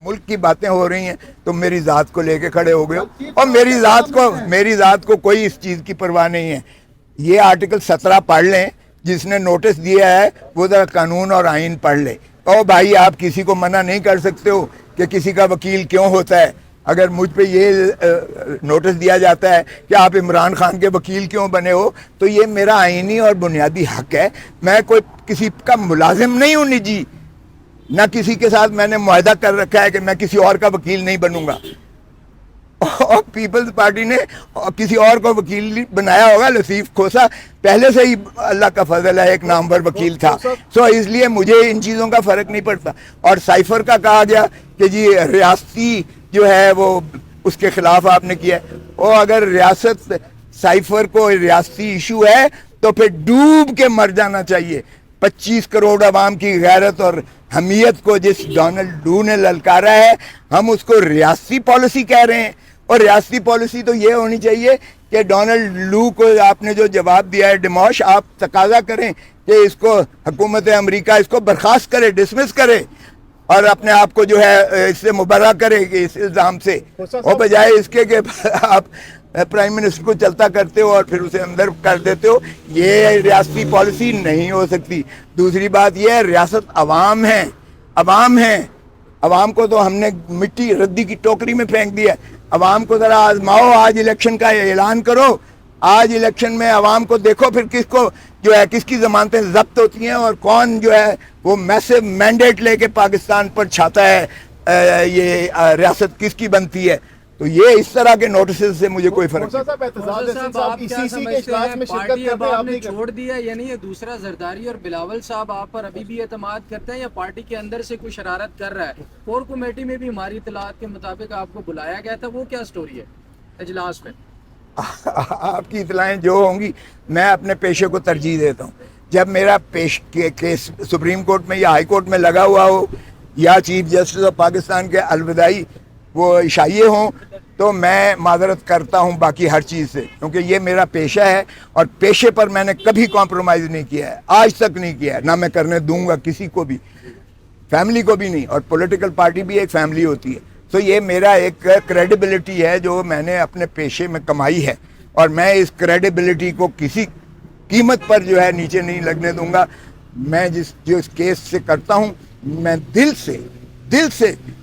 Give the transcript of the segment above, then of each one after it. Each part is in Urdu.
ملک کی باتیں ہو رہی ہیں تو میری ذات کو لے کے کھڑے ہو گئے ہو، اور میری ذات کو کوئی اس چیز کی پرواہ نہیں ہے. یہ آرٹیکل 17 پڑھ لیں، جس نے نوٹس دیا ہے وہ ذرا قانون اور آئین پڑھ لے. او بھائی، آپ کسی کو منع نہیں کر سکتے ہو کہ کسی کا وکیل کیوں ہوتا ہے. اگر مجھ پہ یہ نوٹس دیا جاتا ہے کہ آپ عمران خان کے وکیل کیوں بنے ہو، تو یہ میرا آئینی اور بنیادی حق ہے. میں کوئی کسی کا ملازم نہیں ہوں نجی، نہ کسی کے ساتھ میں نے معاہدہ کر رکھا ہے کہ میں کسی اور کا وکیل نہیں بنوں گا. اور پیپلز پارٹی نے کسی اور کو وکیل بنایا ہوگا. لطیف کھوسا پہلے سے ہی اللہ کا فضل ہے ایک نامور وکیل تھا، سو اس لیے مجھے ان چیزوں کا فرق نہیں پڑتا. اور سائفر کا کہا گیا کہ جی ریاستی جو ہے وہ اس کے خلاف آپ نے کیا ہے. اور اگر ریاست سائفر کو ریاستی ایشو ہے تو پھر ڈوب کے مر جانا چاہیے. 25 کروڑ عوام کی غیرت اور حمیت کو جس ڈونلڈ ڈو نے للکارا ہے، ہم اس کو ریاستی پالیسی کہہ رہے ہیں. اور ریاستی پالیسی تو یہ ہونی چاہیے کہ ڈونلڈ لو کو آپ نے جو جواب دیا ہے ڈیموش، آپ تقاضا کریں کہ اس کو حکومت امریکہ اس کو برخاست کرے، ڈسمس کرے، اور اپنے آپ کو جو ہے اس سے مبرہ کرے کہ اس الزام سے، اور بجائے اس کے کہ آپ پرائم منسٹر کو چلتا کرتے ہو اور پھر اسے اندر کر دیتے ہو. یہ ریاستی پالیسی نہیں ہو سکتی. دوسری بات یہ ہے، ریاست عوام ہیں، عوام ہیں. عوام کو تو ہم نے مٹی ردی کی ٹوکری میں پھینک دیا. عوام کو ذرا آزماؤ، آج الیکشن کا اعلان کرو، آج الیکشن میں عوام کو دیکھو پھر کس کو جو ہے کس کی ضمانتیں ضبط ہوتی ہیں اور کون جو ہے وہ میسو مینڈیٹ لے کے پاکستان پر چھاتا ہے، یہ ریاست کس کی بنتی ہے. تو یہ اس طرح کے نوٹسز سے مجھے کوئی فرق نہیں. چھوڑ دیا یعنی یہ دوسرا زرداری اور بلاول صاحب آپ پر ابھی بھی اعتماد کرتے ہیں یا پارٹی کے اندر سے کوئی شرارت کر رہا ہے؟ کور کمیٹی میں بھی ہماری اطلاعات کے مطابق آپ کو بلایا گیا تھا، وہ کیا سٹوری ہے اجلاس میں؟ آپ کی اطلاعیں جو ہوں گی، میں اپنے پیشے کو ترجیح دیتا ہوں. جب میرا کیس سپریم کورٹ میں یا ہائی کورٹ میں لگا ہوا ہو، یا چیف جسٹس آف پاکستان کے الوداعی وہ عشائیے ہوں، تو میں معذرت کرتا ہوں باقی ہر چیز سے، کیونکہ یہ میرا پیشہ ہے اور پیشے پر میں نے کبھی کمپرومائز نہیں کیا ہے، آج تک نہیں کیا ہے، نہ میں کرنے دوں گا کسی کو بھی، فیملی کو بھی نہیں. اور پولیٹیکل پارٹی بھی ایک فیملی ہوتی ہے. تو یہ میرا ایک کریڈیبلٹی ہے جو میں نے اپنے پیشے میں کمائی ہے، اور میں اس کریڈیبلٹی کو کسی قیمت پر جو ہے نیچے نہیں لگنے دوں گا. میں جو اس کیس سے کرتا ہوں، میں دل سے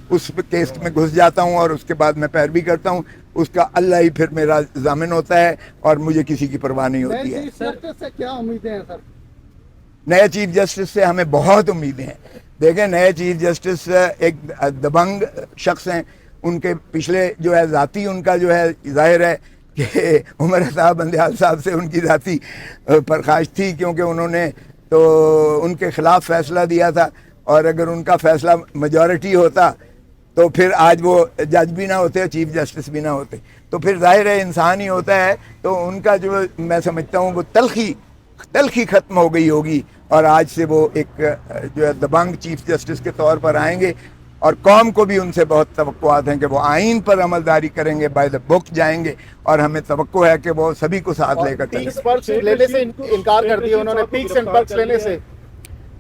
اس کیس میں گھس جاتا ہوں اور اس کے بعد میں پیروی کرتا ہوں. اس کا اللہ ہی پھر میرا ضامن ہوتا ہے اور مجھے کسی کی پرواہ نہیں ہوتی ہے. سے کیا امیدیں ہیں سر؟ نئے چیف جسٹس سے ہمیں بہت امیدیں ہیں. دیکھیں، نئے چیف جسٹس ایک دبنگ شخص ہیں. ان کے پچھلے جو ہے ذاتی ان کا جو ہے ظاہر ہے کہ عمر صاحب بندیال صاحب سے ان کی ذاتی پرخاش تھی، کیونکہ انہوں نے تو ان کے خلاف فیصلہ دیا تھا، اور اگر ان کا فیصلہ میجورٹی ہوتا تو پھر آج وہ جج بھی نہ ہوتے، چیف جسٹس بھی نہ ہوتے. تو پھر ظاہر ہے انسان ہی ہوتا ہے. تو ان کا جو میں سمجھتا ہوں وہ تلخی ختم ہو گئی ہوگی، اور آج سے وہ ایک جو ہے دبنگ چیف جسٹس کے طور پر آئیں گے. اور قوم کو بھی ان سے بہت توقعات ہیں کہ وہ آئین پر عملداری کریں گے، بائی دا بک جائیں گے، اور ہمیں توقع ہے کہ وہ سبھی کو ساتھ لے کر چلیں گے. پیکس لینے سے انکار کر دیا انہوں نے، پیکس اینڈ پرکس لینے سے.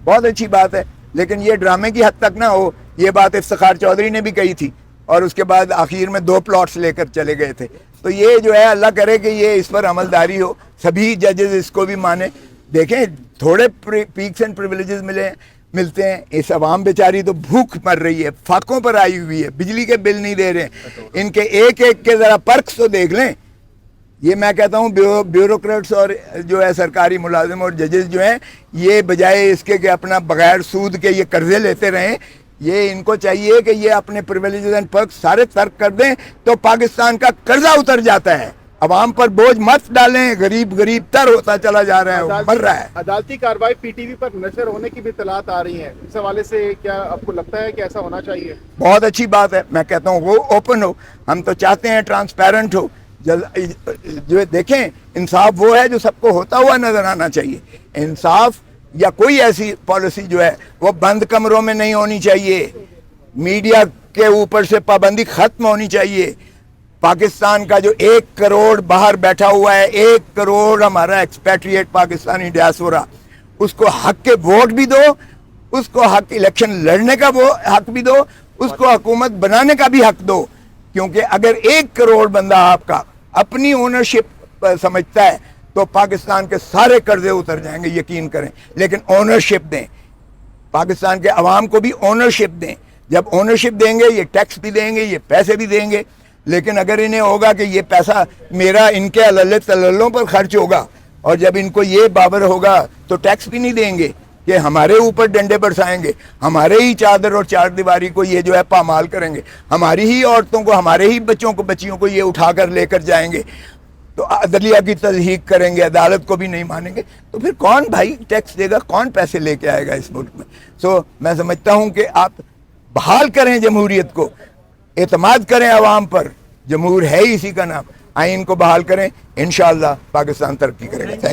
بہت اچھی بات ہے، لیکن یہ ڈرامے کی حد تک نہ ہو. یہ بات افتخار چودھری نے بھی کہی تھی، اور اس کے بعد آخر میں 2 پلاٹس لے کر چلے گئے تھے. تو یہ جو ہے اللہ کرے کہ یہ اس پر عملداری ہو، سبھی ججز اس کو بھی مانیں. دیکھیں، تھوڑے پیکس اینڈ پریویلیجز ملتے ہیں. اس عوام بیچاری تو بھوک مر رہی ہے، فاقوں پر آئی ہوئی ہے، بجلی کے بل نہیں دے رہے ہیں. ان کے ایک کے ذرا پرکس تو دیکھ لیں. یہ میں کہتا ہوں بیوروکریٹس اور جو ہے سرکاری ملازم اور ججز جو ہیں، یہ بجائے اس کے کہ اپنا بغیر سود کے یہ قرضے لیتے رہیں، یہ ان کو چاہیے کہ یہ اپنے پریویلیجز اینڈ پرکس سارے ترک کر دیں، تو پاکستان کا قرضہ اتر جاتا ہے. عوام پر بوجھ مت ڈالیں، غریب تر ہوتا چلا جا رہا ہے، مر رہا ہے. عدالتی کارروائی پی ٹی وی پر نشر ہونے کی بھی اطلاعات آ رہی ہیں، اس حوالے سے کیا آپ کو لگتا ہے کہ ایسا ہونا چاہیے؟ بہت اچھی بات ہے. میں کہتا ہوں وہ اوپن ہو. ہم تو چاہتے ہیں ٹرانسپیرنٹ ہو. جو دیکھیں، انصاف وہ ہے جو سب کو ہوتا ہوا نظر آنا چاہیے. انصاف یا کوئی ایسی پالیسی جو ہے وہ بند کمروں میں نہیں ہونی چاہیے. میڈیا کے اوپر سے پابندی ختم ہونی چاہیے. پاکستان کا جو 1 کروڑ باہر بیٹھا ہوا ہے، 1 کروڑ ہمارا ایکسپیٹریٹ پاکستانی ڈیاسپورا، اس کو حق کے ووٹ بھی دو، اس کو حق الیکشن لڑنے کا وہ حق بھی دو، اس کو حکومت بنانے کا بھی حق دو, کیونکہ اگر 1 کروڑ بندہ آپ کا اپنی اونرشپ سمجھتا ہے تو پاکستان کے سارے قرضے اتر جائیں گے, یقین کریں. لیکن اونرشپ دیں, پاکستان کے عوام کو بھی اونرشپ دیں. جب اونرشپ دیں گے یہ ٹیکس بھی دیں گے, یہ پیسے بھی دیں گے. لیکن اگر انہیں ہوگا کہ یہ پیسہ میرا ان کے تللوں پر خرچ ہوگا, اور جب ان کو یہ باور ہوگا تو ٹیکس بھی نہیں دیں گے کہ ہمارے اوپر ڈنڈے برسائیں گے, ہمارے ہی چادر اور چار دیواری کو یہ جو ہے پامال کریں گے, ہماری ہی عورتوں کو, ہمارے ہی بچوں کو, بچیوں کو یہ اٹھا کر لے کر جائیں گے, تو عدلیہ کی تضحیق کریں گے, عدالت کو بھی نہیں مانیں گے, تو پھر کون بھائی ٹیکس دے گا, کون پیسے لے کے آئے گا اس ملک میں. میں سمجھتا ہوں کہ آپ بحال کریں جمہوریت کو, اعتماد کریں عوام پر, جمہور ہے ہی اسی کا نام, آئین کو بحال کریں, انشاءاللہ پاکستان ترقی کرے گا.